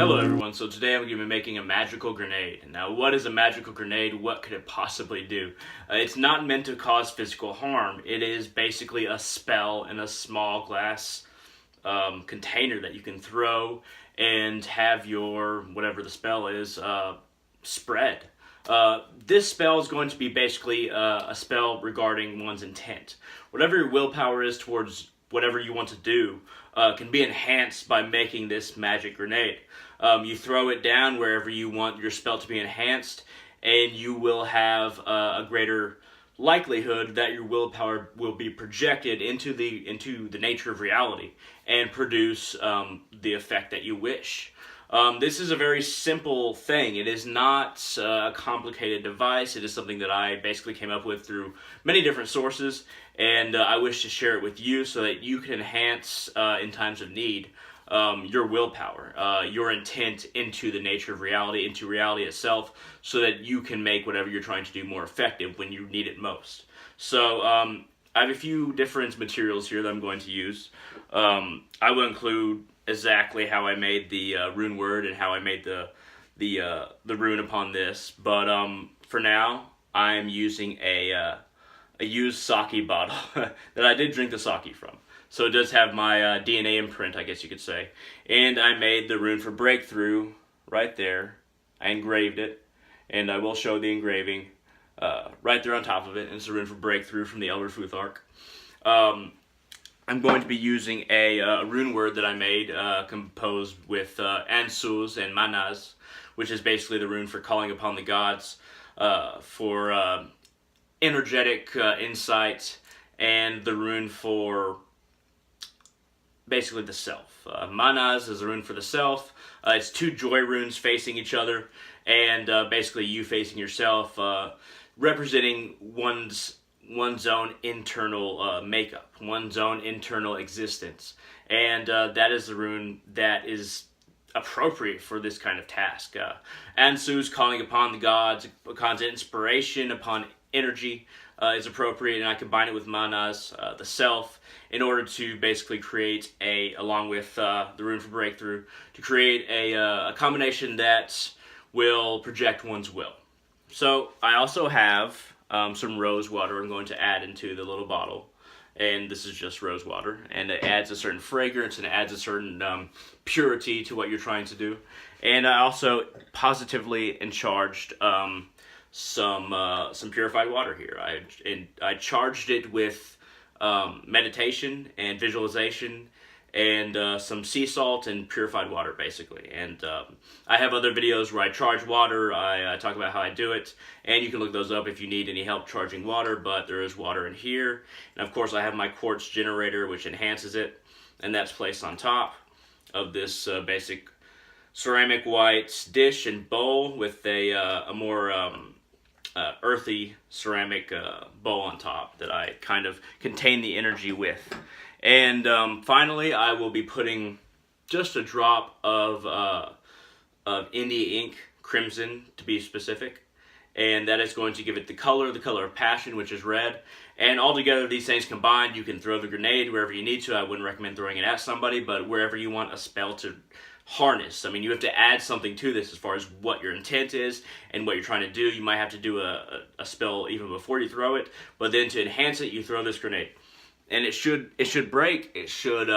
Hello everyone, so today I'm going to be making a magical grenade. Now what is a magical grenade? What could it possibly do? It's not meant to cause physical harm. It is basically a spell in a small glass container that you can throw and have your, whatever the spell is, spread. This spell is going to be basically a spell regarding one's intent. Whatever your willpower is towards whatever you want to do can be enhanced by making this magic grenade. You throw it down wherever you want your spell to be enhanced, and you will have a greater likelihood that your willpower will be projected into the nature of reality and produce the effect that you wish. This is a very simple thing. It is not a complicated device. It is something that I basically came up with through many different sources, and I wish to share it with you so that you can enhance, in times of need, your willpower, your intent into the nature of reality, into reality itself, so that you can make whatever you're trying to do more effective when you need it most. So I have a few different materials here that I'm going to use. I will include exactly how I made the Rune Word and how I made the rune upon this, but for now I'm using a used sake bottle that I did drink the sake from. So it does have my DNA imprint, I guess you could say. And I made the rune for breakthrough right there. I engraved it, and I will show the engraving right there on top of it. And it's a rune for breakthrough from the Elder Futhark. I'm going to be using a rune word that I made composed with ansus and manas, which is basically the rune for calling upon the gods for energetic insight, and the rune for basically the self. Manas is a rune for the self. It's two joy runes facing each other, and basically you facing yourself, representing one's own internal makeup, one's own internal existence. And that is the rune that is appropriate for this kind of task. Ansu's calling upon the gods, upon inspiration, upon energy, is appropriate, and I combine it with manas, the self, in order to basically create along with the rune for breakthrough, to create a combination that will project one's will. So I also have some rose water I'm going to add into the little bottle, and this is just rose water, and it adds a certain fragrance and it adds a certain purity to what you're trying to do. And I also positively charged some purified water here. I charged it with meditation and visualization and some sea salt and purified water, basically. And I have other videos where I charge water. I talk about how I do it, and you can look those up if you need any help charging water, but there is water in here. And of course I have my quartz generator, which enhances it, and that's placed on top of this basic ceramic white dish and bowl with a more earthy ceramic bowl on top that I kind of contain the energy with. And finally, I will be putting just a drop of India ink, crimson to be specific, and that is going to give it the color of passion, which is red. And altogether, these things combined, you can throw the grenade wherever you need to. I wouldn't recommend throwing it at somebody, but wherever you want a spell to harness. I mean, you have to add something to this as far as what your intent is and what you're trying to do. You might have to do a spell even before you throw it, but then to enhance it, you throw this grenade. And it should break. It should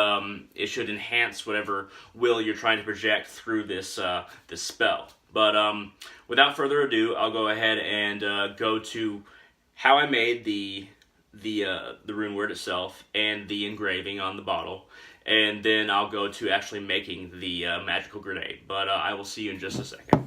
enhance whatever will you're trying to project through this this spell. But without further ado, I'll go ahead and go to how I made the rune word itself and the engraving on the bottle, and then I'll go to actually making the magical grenade. But I will see you in just a second.